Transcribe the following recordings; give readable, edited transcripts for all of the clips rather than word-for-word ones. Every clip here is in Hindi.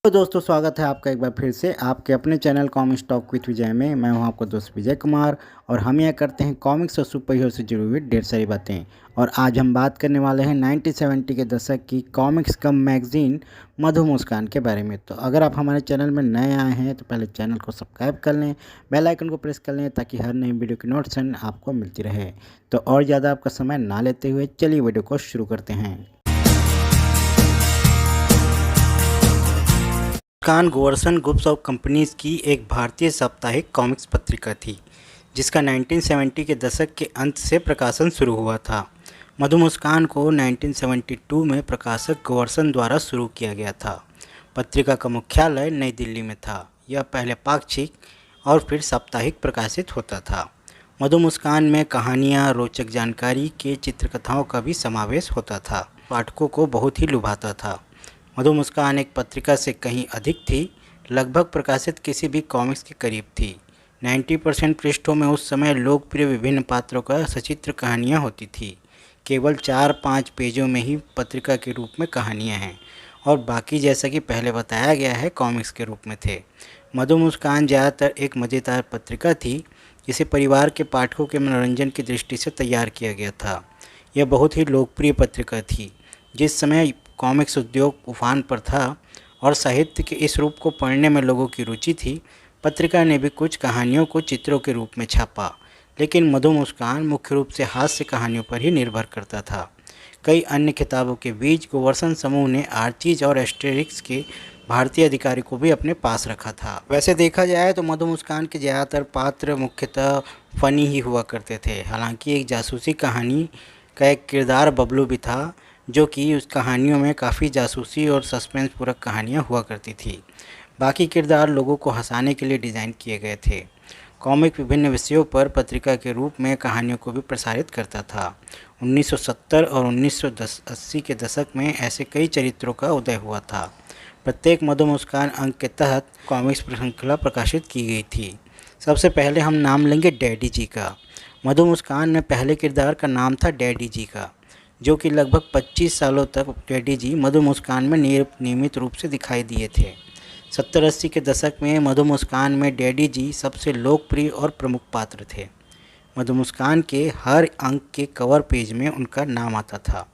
तो दोस्तों स्वागत है आपका एक बार फिर से आपके अपने चैनल कॉमिक्स टॉक विद विजय में। मैं हूं आपका दोस्त विजय कुमार और हम यह करते हैं कॉमिक्स और सुपर हीरो से जुड़ी हुई ढेर सारी बातें। और आज हम बात करने वाले हैं 1970 के दशक की कॉमिक्स कम मैगजीन मधु मुस्कान के बारे में। तो अगर आप हमारे चैनल में नए आए हैं तो पहले चैनल को सब्सक्राइब कर लें, बेल आइकन को प्रेस कर लें ताकि हर नई वीडियो की नोटिफिकेशन आपको मिलती रहे। तो और ज़्यादा आपका समय ना लेते हुए चलिए वीडियो को शुरू करते हैं। मुस्कान गोवर्धन ग्रुप्स ऑफ कंपनीज की एक भारतीय साप्ताहिक कॉमिक्स पत्रिका थी जिसका 1970 के दशक के अंत से प्रकाशन शुरू हुआ था। मधु मुस्कान को 1972 में प्रकाशक गोवर्धन द्वारा शुरू किया गया था। पत्रिका का मुख्यालय नई दिल्ली में था। यह पहले पाक्षिक और फिर साप्ताहिक प्रकाशित होता था। मधु मुस्कान में कहानियाँ, रोचक जानकारी के चित्रकथाओं का भी समावेश होता था। पाठकों को बहुत ही लुभाता था। मधु मुस्कान एक पत्रिका से कहीं अधिक थी, लगभग प्रकाशित किसी भी कॉमिक्स के करीब थी। 90% पृष्ठों में उस समय लोकप्रिय विभिन्न पात्रों का सचित्र कहानियाँ होती थी। केवल 4-5 पेजों में ही पत्रिका के रूप में कहानियाँ हैं और बाकी जैसा कि पहले बताया गया है कॉमिक्स के रूप में थे। मधु मुस्कान ज़्यादातर एक मज़ेदार पत्रिका थी जिसे परिवार के पाठकों के मनोरंजन की दृष्टि से तैयार किया गया था। यह बहुत ही लोकप्रिय पत्रिका थी। जिस समय कॉमिक्स उद्योग उफान पर था और साहित्य के इस रूप को पढ़ने में लोगों की रुचि थी, पत्रिका ने भी कुछ कहानियों को चित्रों के रूप में छापा, लेकिन मधु मुस्कान मुख्य रूप से हास्य कहानियों पर ही निर्भर करता था। कई अन्य किताबों के बीच गोवर्धन समूह ने आर्चीज और एस्टेरिक्स के भारतीय अधिकारी को भी अपने पास रखा था। वैसे देखा जाए तो मधु मुस्कान के ज़्यादातर पात्र मुख्यतः फनी ही हुआ करते थे। हालांकि एक जासूसी कहानी का एक किरदार बबलू भी था, जो कि उस कहानियों में काफ़ी जासूसी और सस्पेंस पूरक कहानियाँ हुआ करती थी। बाकी किरदार लोगों को हंसाने के लिए डिज़ाइन किए गए थे। कॉमिक विभिन्न विषयों पर पत्रिका के रूप में कहानियों को भी प्रसारित करता था। 1970 और 1980 के दशक में ऐसे कई चरित्रों का उदय हुआ था। प्रत्येक मधु मुस्कान अंक के तहत कॉमिक्स श्रृंखला प्रकाशित की गई थी। सबसे पहले हम नाम लेंगे डैडी जी का। मधु मुस्कान में पहले किरदार का नाम था डैडी जी का, जो कि लगभग 25 सालों तक डैडी जी मधु मुस्कान में नियमित रूप से दिखाई दिए थे। 70-80 के दशक में मधु मुस्कान में डैडी जी सबसे लोकप्रिय और प्रमुख पात्र थे। मधु मुस्कान के हर अंक के कवर पेज में उनका नाम आता था।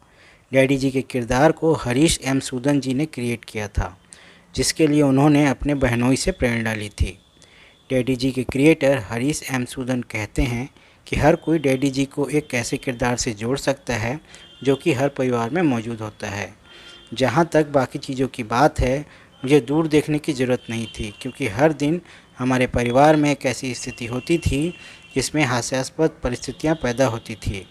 डैडी जी के किरदार को हरीश एम सूदन जी ने क्रिएट किया था, जिसके लिए उन्होंने अपने बहनोई से प्रेरणा ली थी। डैडी जी के क्रिएटर हरीश एम सूदन कहते हैं कि हर कोई डैडी जी को एक ऐसे किरदार से जोड़ सकता है जो कि हर परिवार में मौजूद होता है। जहाँ तक बाकी चीज़ों की बात है, मुझे दूर देखने की ज़रूरत नहीं थी, क्योंकि हर दिन हमारे परिवार में एक ऐसी स्थिति होती थी जिसमें हास्यास्पद परिस्थितियाँ पैदा होती थी।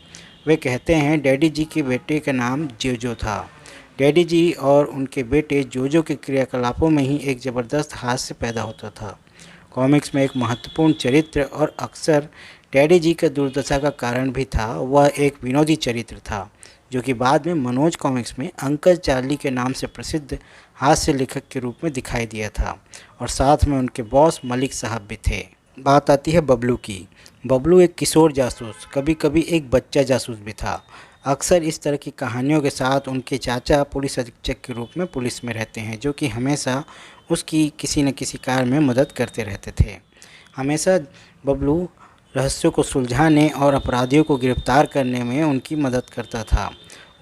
वे कहते हैं डैडी जी के बेटे का नाम जोजो था। डैडी जी और उनके बेटे जोजो के क्रियाकलापों में ही एक ज़बरदस्त हास्य पैदा होता था। कॉमिक्स में एक महत्वपूर्ण चरित्र और अक्सर डैडी जी का दुर्दशा का कारण भी था। वह एक विनोदी चरित्र था जो कि बाद में मनोज कॉमिक्स में अंकल चार्ली के नाम से प्रसिद्ध हास्य लेखक के रूप में दिखाई दिया था और साथ में उनके बॉस मलिक साहब भी थे। बात आती है बबलू की। बबलू एक किशोर जासूस, कभी कभी एक बच्चा जासूस भी था। अक्सर इस तरह की कहानियों के साथ उनके चाचा पुलिस अधीक्षक के रूप में पुलिस में रहते हैं, जो कि हमेशा उसकी किसी न किसी कार्य में मदद करते रहते थे। हमेशा बबलू रहस्यों को सुलझाने और अपराधियों को गिरफ्तार करने में उनकी मदद करता था।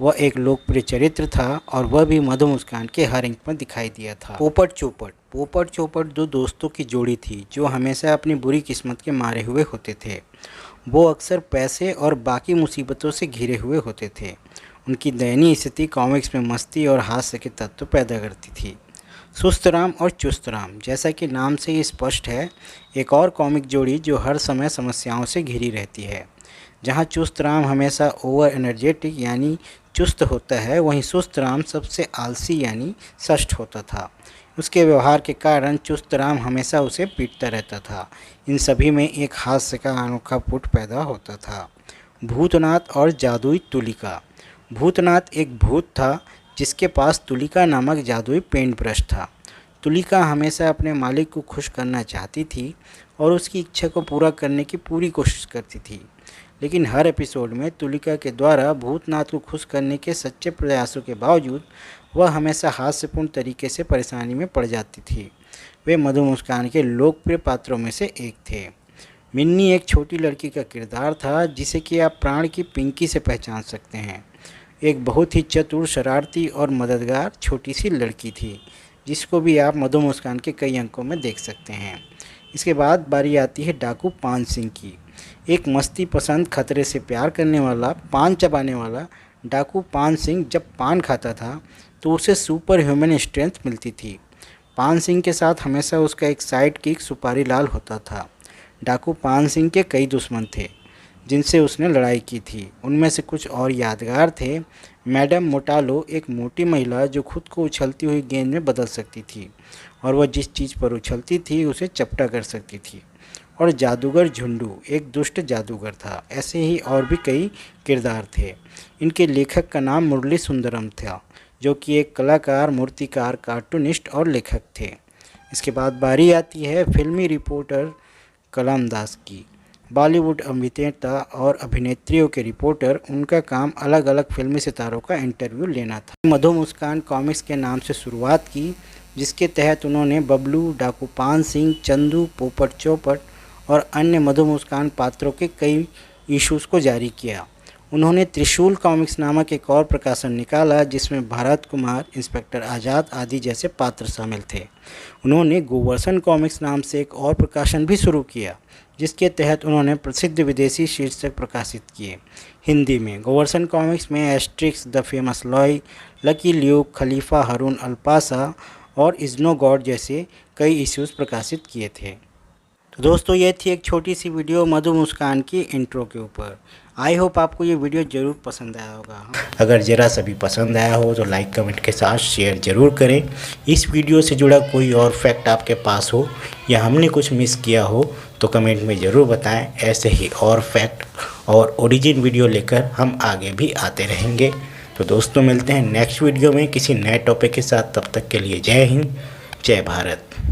वह एक लोकप्रिय चरित्र था और वह भी मधु मुस्कान के हर अंक में दिखाई दिया था। पोपट चौपट दो दोस्तों की जोड़ी थी जो हमेशा अपनी बुरी किस्मत के मारे हुए होते थे। वो अक्सर पैसे और बाकी मुसीबतों से घिरे हुए होते थे। उनकी दयनीय स्थिति कॉमिक्स में मस्ती और हास्य के तत्व पैदा करती थी। सुस्त राम और चुस्त राम, जैसा कि नाम से ही स्पष्ट है, एक और कॉमिक जोड़ी जो हर समय समस्याओं से घिरी रहती है। जहां चुस्त राम हमेशा ओवर एनर्जेटिक यानी चुस्त होता है, वहीं सुस्त राम सबसे आलसी यानी सष्ट होता था। उसके व्यवहार के कारण चुस्त राम हमेशा उसे पीटता रहता था। इन सभी में एक हास्य का अनोखा पुट पैदा होता था। भूतनाथ और जादुई तुलिका। भूतनाथ एक भूत था जिसके पास तुलिका नामक जादुई पेंट ब्रश था। तुलिका हमेशा अपने मालिक को खुश करना चाहती थी और उसकी इच्छा को पूरा करने की पूरी कोशिश करती थी, लेकिन हर एपिसोड में तुलिका के द्वारा भूतनाथ को खुश करने के सच्चे प्रयासों के बावजूद वह हमेशा हास्यपूर्ण तरीके से परेशानी में पड़ जाती थी। वे मधु मुस्कान के लोकप्रिय पात्रों में से एक थे। मिन्नी एक छोटी लड़की का किरदार था जिसे कि आप प्राण की पिंकी से पहचान सकते हैं। एक बहुत ही चतुर, शरारती और मददगार छोटी सी लड़की थी जिसको भी आप मधु मुस्कान के कई अंकों में देख सकते हैं। इसके बाद बारी आती है डाकू पान सिंह की। एक मस्ती पसंद, खतरे से प्यार करने वाला, पान चबाने वाला डाकू पान सिंह जब पान खाता था तो उसे सुपर ह्यूमन स्ट्रेंथ मिलती थी। पान सिंह के साथ हमेशा उसका एक साइड किक सुपारी लाल होता था। डाकू पान सिंह के कई दुश्मन थे जिनसे उसने लड़ाई की थी। उनमें से कुछ और यादगार थे। मैडम मोटालो, एक मोटी महिला जो खुद को उछलती हुई गेंद में बदल सकती थी और वह जिस चीज़ पर उछलती थी उसे चपटा कर सकती थी। और जादूगर झुंडू, एक दुष्ट जादूगर था। ऐसे ही और भी कई किरदार थे। इनके लेखक का नाम मुरली सुंदरम था जो कि एक कलाकार, मूर्तिकार, कार्टूनिस्ट और लेखक थे। इसके बाद बारी आती है फिल्मी रिपोर्टर कलाम दास की। बॉलीवुड अभिनेता और अभिनेत्रियों के रिपोर्टर, उनका काम अलग अलग फिल्मी सितारों का इंटरव्यू लेना था। मधु मुस्कान कॉमिक्स के नाम से शुरुआत की जिसके तहत उन्होंने बबलू, डाकू पान सिंह, चंदू, पोपट चौपट और अन्य मधु मुस्कान पात्रों के कई इशूज़ को जारी किया। उन्होंने त्रिशूल कॉमिक्स नामक एक और प्रकाशन निकाला जिसमें भरत कुमार, इंस्पेक्टर आज़ाद आदि जैसे पात्र शामिल थे। उन्होंने गोवर्धन कॉमिक्स नाम से एक और प्रकाशन भी शुरू किया जिसके तहत उन्होंने प्रसिद्ध विदेशी शीर्षक प्रकाशित किए। हिंदी में गोवर्धन कॉमिक्स में Asterix, the famous Loy, Lucky Luke, खलीफा हारून अल-पाशा और इज़्नो गॉड जैसे कई इश्यूज़ प्रकाशित किए थे। तो दोस्तों, ये थी एक छोटी सी वीडियो मधु मुस्कान की इंट्रो के ऊपर। आई होप आपको ये वीडियो ज़रूर पसंद आया होगा। अगर ज़रा सा भी पसंद आया हो तो लाइक कमेंट के साथ शेयर ज़रूर करें। इस वीडियो से जुड़ा कोई और फैक्ट आपके पास हो या हमने कुछ मिस किया हो तो कमेंट में ज़रूर बताएं। ऐसे ही और फैक्ट और ओरिजिन वीडियो लेकर हम आगे भी आते रहेंगे। तो दोस्तों, मिलते हैं नेक्स्ट वीडियो में किसी नए टॉपिक के साथ। तब तक के लिए जय हिंद, जय भारत।